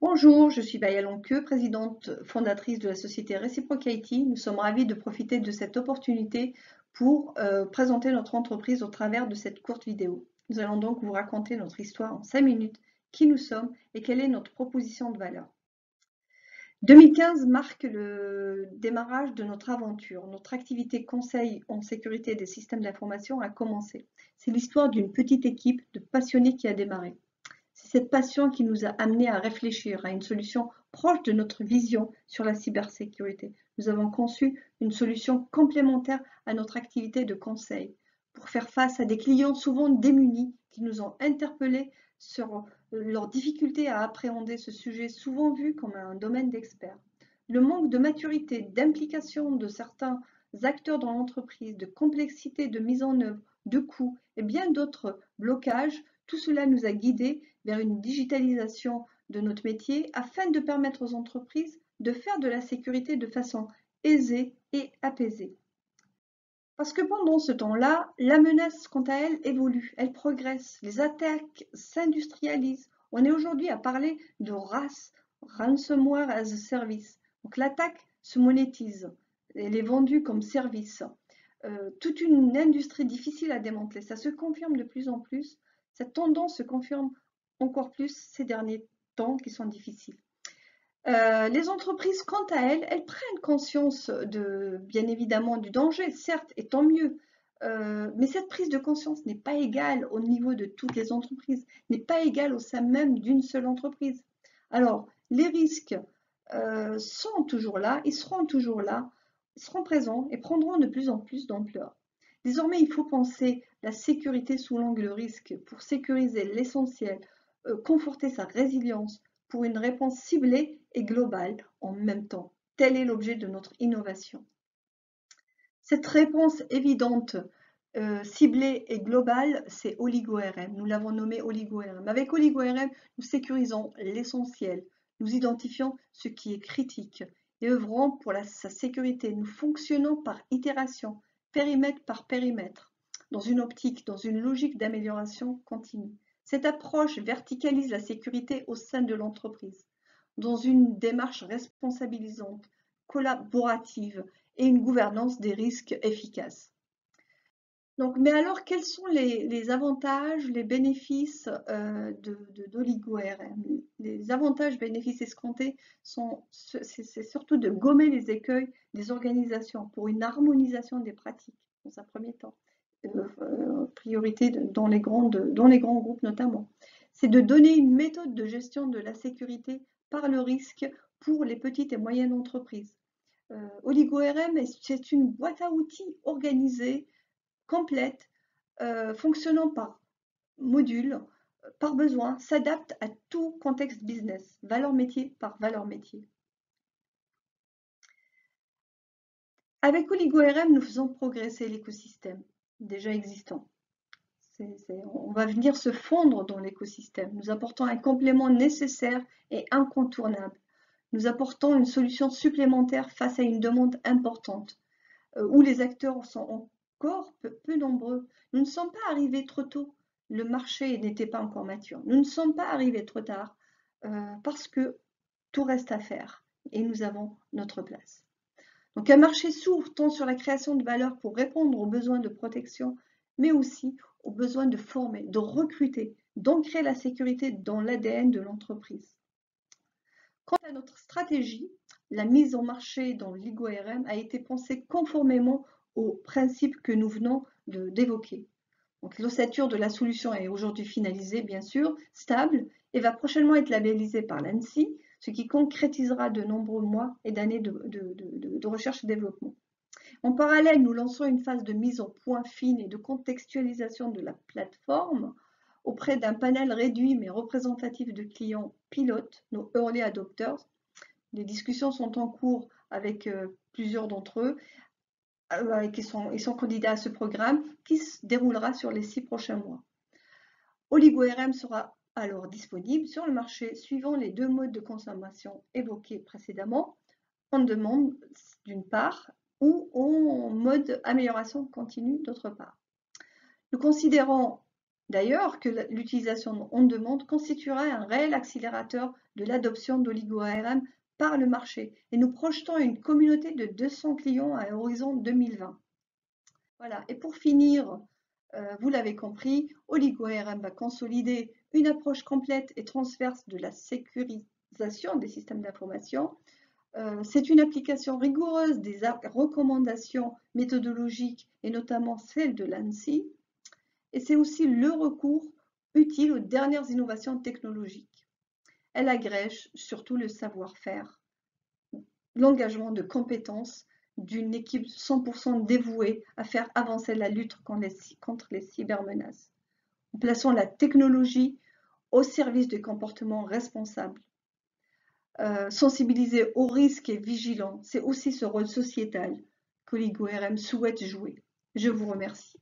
Bonjour, je suis Baya Lonqueux, présidente fondatrice de la société Reciproc IT. Nous sommes ravis de profiter de cette opportunité pour présenter notre entreprise au travers de cette courte vidéo. Nous allons donc vous raconter notre histoire en 5 minutes, qui nous sommes et quelle est notre proposition de valeur. 2015 marque le démarrage de notre aventure. Notre activité conseil en sécurité des systèmes d'information a commencé. C'est l'histoire d'une petite équipe de passionnés qui a démarré. C'est cette passion qui nous a amenés à réfléchir à une solution proche de notre vision sur la cybersécurité. Nous avons conçu une solution complémentaire à notre activité de conseil pour faire face à des clients souvent démunis qui nous ont interpellés sur leurs difficultés à appréhender ce sujet souvent vu comme un domaine d'experts. Le manque de maturité, d'implication de certains acteurs dans l'entreprise, de complexité de mise en œuvre, de coûts et bien d'autres blocages, tout cela nous a guidés vers une digitalisation de notre métier afin de permettre aux entreprises de faire de la sécurité de façon aisée et apaisée. Parce que pendant ce temps-là, la menace, quant à elle, évolue, elle progresse, les attaques s'industrialisent. On est aujourd'hui à parler de RAS, Ransomware as a Service. Donc l'attaque se monétise, elle est vendue comme service. Toute une industrie difficile à démanteler, ça se confirme de plus en plus. Cette tendance se confirme encore plus ces derniers temps qui sont difficiles. Les entreprises, quant à elles, elles prennent conscience bien évidemment du danger, certes, et tant mieux. Mais cette prise de conscience n'est pas égale au niveau de toutes les entreprises, n'est pas égale au sein même d'une seule entreprise. Alors, les risques sont toujours là, ils seront toujours là, ils seront présents et prendront de plus en plus d'ampleur. Désormais, il faut penser la sécurité sous l'angle risque pour sécuriser l'essentiel, conforter sa résilience pour une réponse ciblée et globale en même temps. Tel est l'objet de notre innovation. Cette réponse évidente, ciblée et globale, c'est OligoRM. Nous l'avons nommé OligoRM. Avec OligoRM, nous sécurisons l'essentiel. Nous identifions ce qui est critique et œuvrons pour sa sécurité. Nous fonctionnons par itération, périmètre par périmètre, dans une optique, dans une logique d'amélioration continue. Cette approche verticalise la sécurité au sein de l'entreprise, dans une démarche responsabilisante, collaborative et une gouvernance des risques efficace. Donc, mais alors, quels sont les avantages, les bénéfices d'OligoRM? Les avantages, bénéfices escomptés c'est surtout de gommer les écueils des organisations pour une harmonisation des pratiques, dans un premier temps, priorité dans les grands groupes notamment. C'est de donner une méthode de gestion de la sécurité par le risque pour les petites et moyennes entreprises. OligoRM, c'est une boîte à outils organisée, complète, fonctionnant par module, par besoin, s'adapte à tout contexte business, valeur métier par valeur métier. Avec OligoRM, nous faisons progresser l'écosystème déjà existant. On va venir se fondre dans l'écosystème. Nous apportons un complément nécessaire et incontournable. Nous apportons une solution supplémentaire face à une demande importante, où les acteurs sont encore peu nombreux. Nous ne sommes pas arrivés trop tôt. Le marché n'était pas encore mature. Nous ne sommes pas arrivés trop tard parce que tout reste à faire et nous avons notre place. Donc un marché s'ouvre tant sur la création de valeur pour répondre aux besoins de protection, mais aussi aux besoins de former, de recruter, d'ancrer la sécurité dans l'ADN de l'entreprise. Quant à notre stratégie, la mise en marché dans l'OligoRM a été pensée conformément aux principes que nous venons d'évoquer. Donc l'ossature de la solution est aujourd'hui finalisée, bien sûr, stable, et va prochainement être labellisée par l'ANSSI, ce qui concrétisera de nombreux mois et d'années de recherche et développement. En parallèle, nous lançons une phase de mise au point fine et de contextualisation de la plateforme auprès d'un panel réduit mais représentatif de clients pilotes, nos early adopters. Les discussions sont en cours avec plusieurs d'entre eux qui sont candidats à ce programme qui se déroulera sur les 6 prochains mois. OligoRM sera alors disponible sur le marché suivant les 2 modes de consommation évoqués précédemment, en demande d'une part ou en mode amélioration continue d'autre part. Nous considérons D'ailleurs, que l'utilisation on-demande constituerait un réel accélérateur de l'adoption d'oligo-ARM par le marché et nous projetons une communauté de 200 clients à horizon 2020. Voilà. Et pour finir, vous l'avez compris, oligo-ARM va consolider une approche complète et transverse de la sécurisation des systèmes d'information. C'est une application rigoureuse des recommandations méthodologiques et notamment celles de l'ANSSI. Et c'est aussi le recours utile aux dernières innovations technologiques. Elle agrège surtout le savoir-faire, l'engagement de compétences d'une équipe 100% dévouée à faire avancer la lutte contre les cybermenaces, en plaçant la technologie au service des comportements responsables. Sensibiliser aux risques et vigilant, c'est aussi ce rôle sociétal qu'OligoRM souhaite jouer. Je vous remercie.